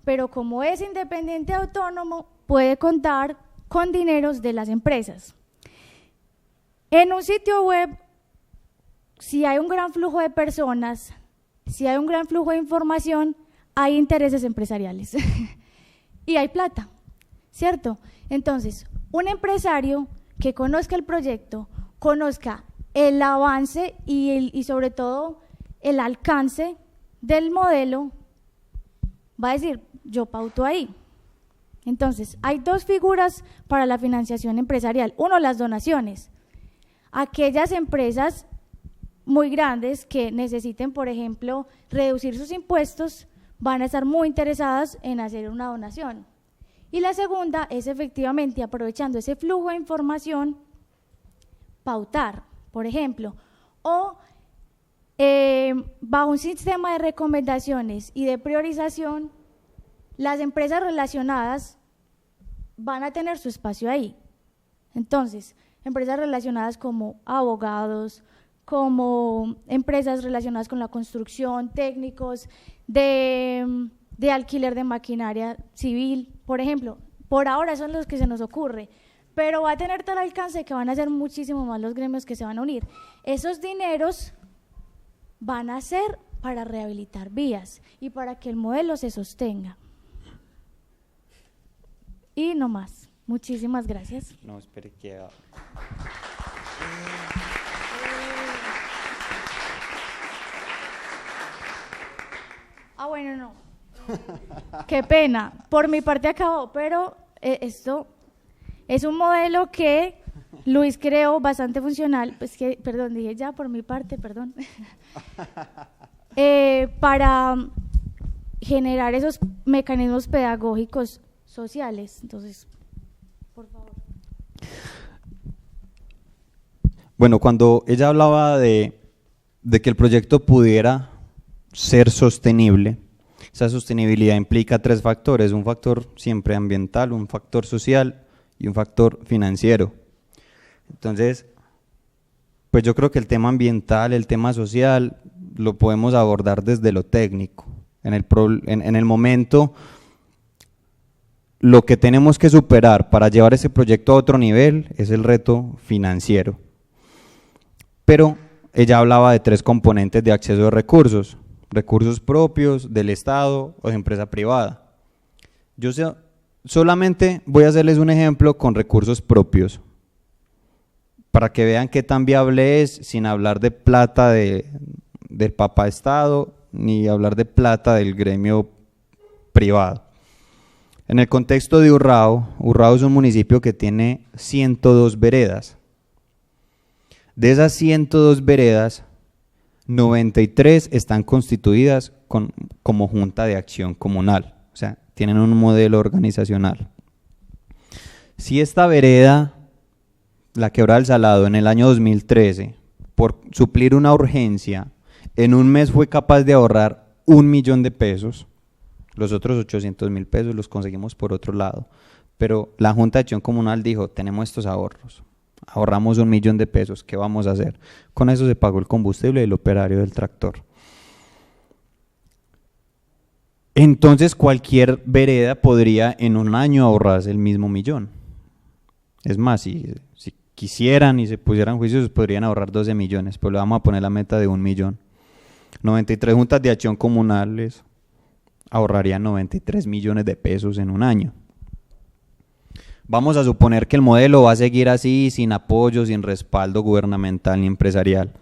Pero como es independiente autónomo, puede contar con dineros de las empresas. En un sitio web, si hay un gran flujo de personas, si hay un gran flujo de información, hay intereses empresariales y hay plata, ¿cierto? Entonces, un empresario que conozca el proyecto, conozca el avance y sobre todo el alcance del modelo, va a decir, yo pauto ahí. Entonces, hay dos figuras para la financiación empresarial. Uno, las donaciones. Aquellas empresas muy grandes que necesiten, por ejemplo, reducir sus impuestos, van a estar muy interesadas en hacer una donación. Y la segunda es efectivamente, aprovechando ese flujo de información, pautar, por ejemplo, o bajo un sistema de recomendaciones y de priorización, las empresas relacionadas van a tener su espacio ahí. Entonces, empresas relacionadas como abogados, como empresas relacionadas con la construcción, técnicos, de alquiler de maquinaria civil, por ejemplo. Por ahora son los que se nos ocurre, pero va a tener tal alcance que van a ser muchísimo más los gremios que se van a unir. Esos dineros van a ser para rehabilitar vías y para que el modelo se sostenga. Y no más. Muchísimas gracias. No, espere que... Bueno, no. Qué pena. Por mi parte acabó, pero esto es un modelo que Luis creó bastante funcional. Pues que, perdón, dije ya por mi parte, perdón. Para generar esos mecanismos pedagógicos sociales. Entonces, por favor. Bueno, cuando ella hablaba de que el proyecto pudiera ser sostenible, esa sostenibilidad implica tres factores: un factor siempre ambiental, un factor social y un factor financiero. Entonces, pues yo creo que el tema ambiental, el tema social, lo podemos abordar desde lo técnico. En el momento, lo que tenemos que superar para llevar ese proyecto a otro nivel es el reto financiero. Pero ella hablaba de tres componentes de acceso a recursos: recursos propios, del Estado o de empresa privada. Yo solamente voy a hacerles un ejemplo con recursos propios, para que vean qué tan viable es, sin hablar de plata del papá Estado, ni hablar de plata del gremio privado. En el contexto de Urrao es un municipio que tiene 102 veredas. De esas 102 veredas, 93 están constituidas como Junta de Acción Comunal, o sea, tienen un modelo organizacional. Si esta vereda, la Quebrada del Salado, en el año 2013, por suplir una urgencia, en un mes fue capaz de ahorrar 1 millón de pesos, los otros 800.000 pesos los conseguimos por otro lado, pero la Junta de Acción Comunal dijo: tenemos estos ahorros, ahorramos 1.000.000 de pesos, ¿qué vamos a hacer? Con eso se pagó el combustible del operario del tractor. Entonces cualquier vereda podría en un año ahorrarse el mismo 1.000.000. Es más, si quisieran y se pusieran juicios, podrían ahorrar 12 millones, pero le vamos a poner la meta de 1.000.000. 93 juntas de acción comunales ahorrarían 93 millones de pesos en un año. Vamos a suponer que el modelo va a seguir así, sin apoyo, sin respaldo gubernamental ni empresarial.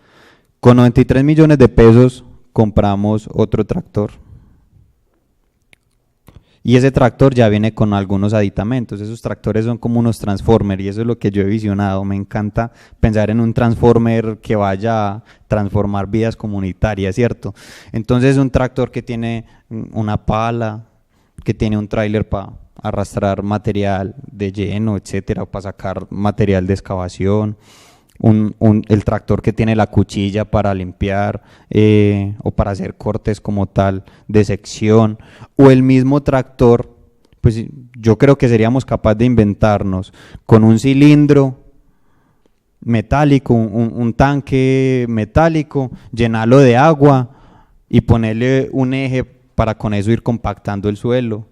Con 93 millones de pesos compramos otro tractor. Y ese tractor ya viene con algunos aditamentos. Esos tractores son como unos transformers y eso es lo que yo he visionado. Me encanta pensar en un transformer que vaya a transformar vidas comunitarias, ¿cierto? Entonces un tractor que tiene una pala, que tiene un tráiler para arrastrar material de lleno, etcétera, para sacar material de excavación. El tractor que tiene la cuchilla para limpiar o para hacer cortes como tal de sección, o el mismo tractor, pues yo creo que seríamos capaces de inventarnos con un cilindro metálico, un tanque metálico, llenarlo de agua y ponerle un eje para con eso ir compactando el suelo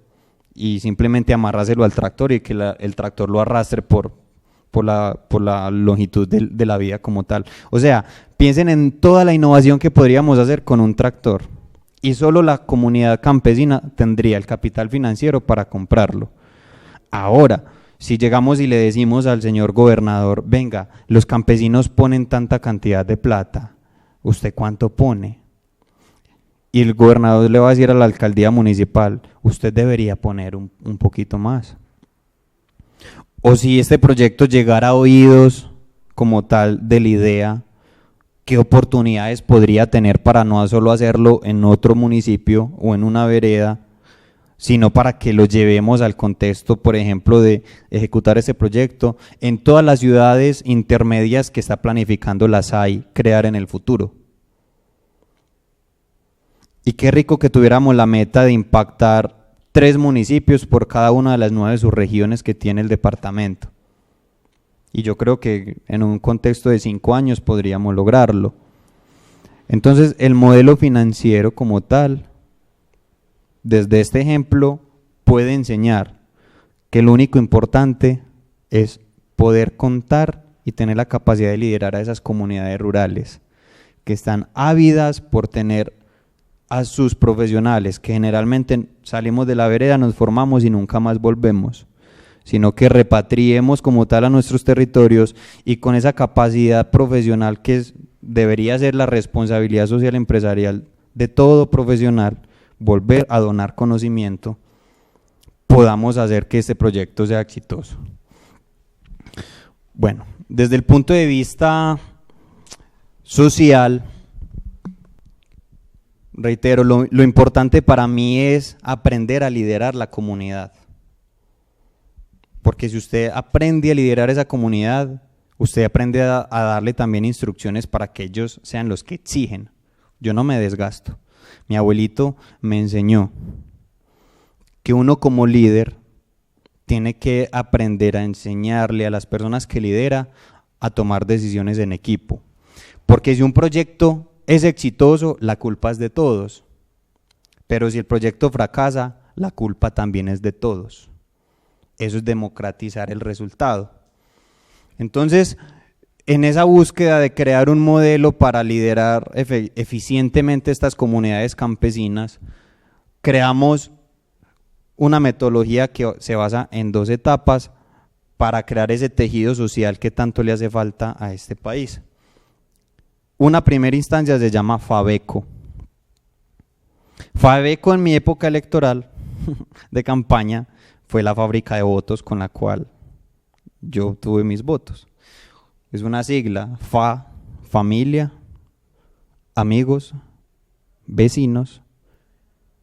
y simplemente amarrárselo al tractor y que el tractor lo arrastre por la longitud de la vía como tal. O sea, piensen en toda la innovación que podríamos hacer con un tractor y solo la comunidad campesina tendría el capital financiero para comprarlo. Ahora, si llegamos y le decimos al señor gobernador, venga, los campesinos ponen tanta cantidad de plata, ¿usted cuánto pone? Y el gobernador le va a decir a la alcaldía municipal, usted debería poner un poquito más. O si este proyecto llegara a oídos como tal de la idea, ¿qué oportunidades podría tener para no solo hacerlo en otro municipio o en una vereda, sino para que lo llevemos al contexto, por ejemplo, de ejecutar este proyecto en todas las ciudades intermedias que está planificando la SAI crear en el futuro? Y qué rico que tuviéramos la meta de impactar 3 municipios por cada una de las 9 subregiones que tiene el departamento. Y yo creo que en un contexto de 5 años podríamos lograrlo. Entonces, el modelo financiero como tal, desde este ejemplo, puede enseñar que lo único importante es poder contar y tener la capacidad de liderar a esas comunidades rurales que están ávidas por tener a sus profesionales, que generalmente salimos de la vereda, nos formamos y nunca más volvemos, sino que repatriemos como tal a nuestros territorios y con esa capacidad profesional que debería ser la responsabilidad social empresarial de todo profesional, volver a donar conocimiento, podamos hacer que este proyecto sea exitoso. Bueno, desde el punto de vista social, reitero, lo importante para mí es aprender a liderar la comunidad. Porque si usted aprende a liderar esa comunidad, usted aprende a darle también instrucciones para que ellos sean los que exigen. Yo no me desgasto. Mi abuelito me enseñó que uno como líder tiene que aprender a enseñarle a las personas que lidera a tomar decisiones en equipo. Porque si un proyecto es exitoso, la culpa es de todos, pero si el proyecto fracasa, la culpa también es de todos. Eso es democratizar el resultado. Entonces, en esa búsqueda de crear un modelo para liderar eficientemente estas comunidades campesinas, creamos una metodología que se basa en 2 etapas para crear ese tejido social que tanto le hace falta a este país. Una primera instancia se llama Fabeco. Fabeco en mi época electoral de campaña fue la fábrica de votos con la cual yo obtuve mis votos. Es una sigla, familia, amigos, vecinos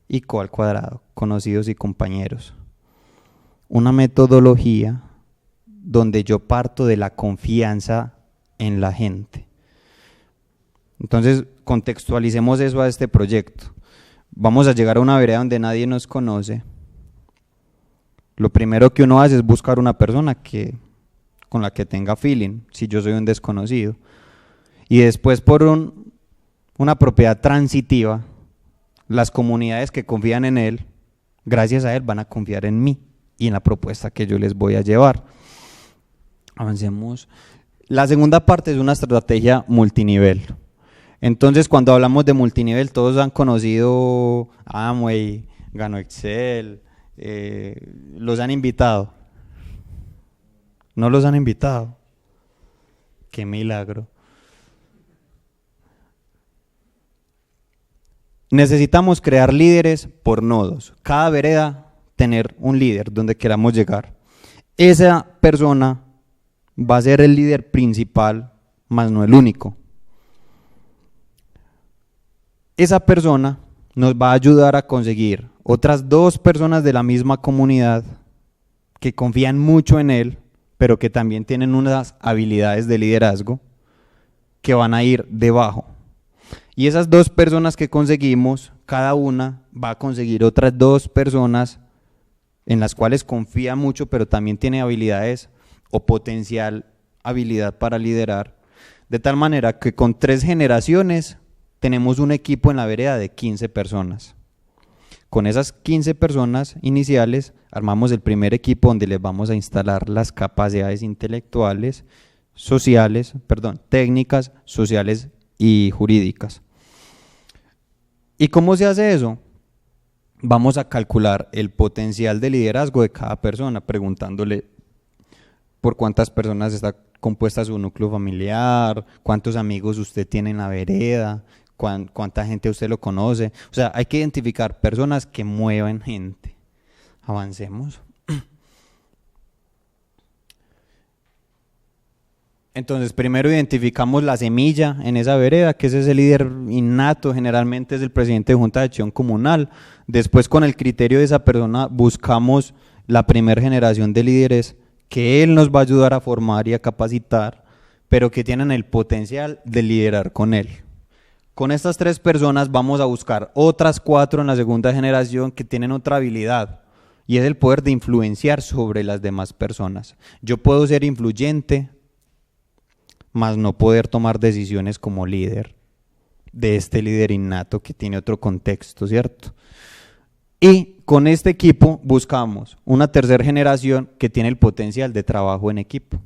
y co al cuadrado, conocidos y compañeros. Una metodología donde yo parto de la confianza en la gente. Entonces, contextualicemos eso a este proyecto. Vamos a llegar a una vereda donde nadie nos conoce. Lo primero que uno hace es buscar una persona que con la que tenga feeling, si yo soy un desconocido. Y después por una propiedad transitiva, las comunidades que confían en él, gracias a él van a confiar en mí y en la propuesta que yo les voy a llevar. Avancemos. La segunda parte es una estrategia multinivel. Entonces, cuando hablamos de multinivel, todos han conocido Amway, Gano Excel, los han invitado. ¿No los han invitado? ¡Qué milagro! Necesitamos crear líderes por nodos. Cada vereda tener un líder donde queramos llegar. Esa persona va a ser el líder principal, más no el único. Esa persona nos va a ayudar a conseguir otras 2 personas de la misma comunidad que confían mucho en él, pero que también tienen unas habilidades de liderazgo que van a ir debajo. Y esas 2 personas que conseguimos, cada una va a conseguir otras 2 personas en las cuales confía mucho, pero también tiene habilidades o potencial habilidad para liderar, de tal manera que con 3 generaciones tenemos un equipo en la vereda de 15 personas. Con esas 15 personas iniciales armamos el primer equipo donde les vamos a instalar las capacidades intelectuales, técnicas, sociales y jurídicas. ¿Y cómo se hace eso? Vamos a calcular el potencial de liderazgo de cada persona, preguntándole por cuántas personas está compuesta su núcleo familiar, cuántos amigos usted tiene en la vereda, cuánta gente usted lo conoce. O sea, hay que identificar personas que muevan gente. Avancemos. Entonces, primero identificamos la semilla en esa vereda, que ese es el líder innato, generalmente es el presidente de Junta de Acción Comunal. Después, con el criterio de esa persona, buscamos la primera generación de líderes que él nos va a ayudar a formar y a capacitar, pero que tienen el potencial de liderar con él. Con estas 3 personas vamos a buscar otras 4 en la segunda generación que tienen otra habilidad, y es el poder de influenciar sobre las demás personas. Yo puedo ser influyente, mas no poder tomar decisiones como líder de este líder innato que tiene otro contexto, ¿cierto? Y con este equipo buscamos una tercera generación que tiene el potencial de trabajo en equipo.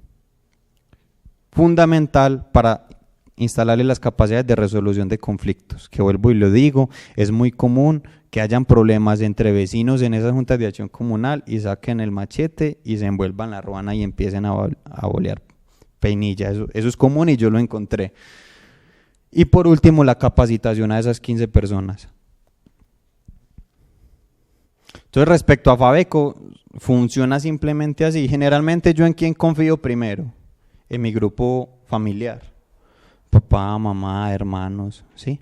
Fundamental para instalarle las capacidades de resolución de conflictos, que vuelvo y lo digo, es muy común que hayan problemas entre vecinos en esas juntas de acción comunal y saquen el machete y se envuelvan la ruana y empiecen a bolear peinilla. Eso es común y yo lo encontré. Y por último, la capacitación a esas 15 personas. Entonces, respecto a Fabeco, funciona simplemente así. Generalmente, ¿yo en quién confío primero? En mi grupo familiar. Papá, mamá, hermanos, ¿sí?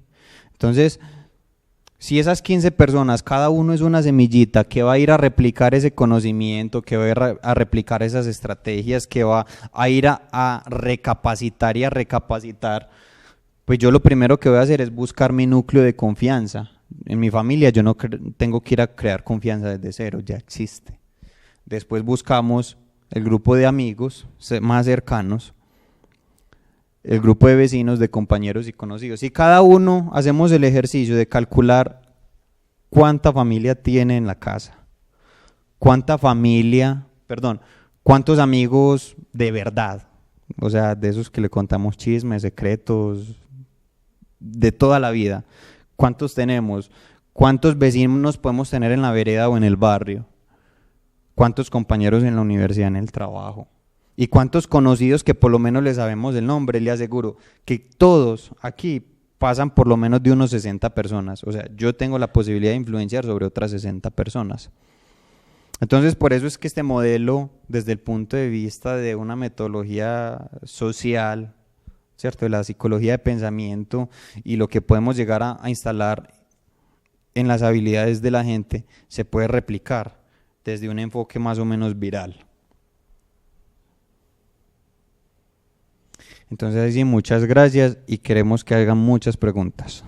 Entonces, si esas 15 personas, cada uno es una semillita que va a ir a replicar ese conocimiento, que va a ir a replicar esas estrategias, que va a ir a recapacitar y a recapacitar, pues yo lo primero que voy a hacer es buscar mi núcleo de confianza. En mi familia yo no tengo que ir a crear confianza desde cero, ya existe. Después buscamos el grupo de amigos más cercanos, el grupo de vecinos, de compañeros y conocidos. Y cada uno hacemos el ejercicio de calcular cuánta familia tiene en la casa, cuántos amigos de verdad, o sea, de esos que le contamos chismes, secretos, de toda la vida. ¿Cuántos tenemos? ¿Cuántos vecinos podemos tener en la vereda o en el barrio? ¿Cuántos compañeros en la universidad, en el trabajo? ¿Y cuántos conocidos que por lo menos les sabemos el nombre? Le aseguro que todos aquí pasan por lo menos de unos 60 personas. O sea, yo tengo la posibilidad de influenciar sobre otras 60 personas. Entonces, por eso es que este modelo, desde el punto de vista de una metodología social, ¿cierto?, de la psicología de pensamiento y lo que podemos llegar a instalar en las habilidades de la gente, se puede replicar desde un enfoque más o menos viral. Entonces, sí, muchas gracias y queremos que hagan muchas preguntas.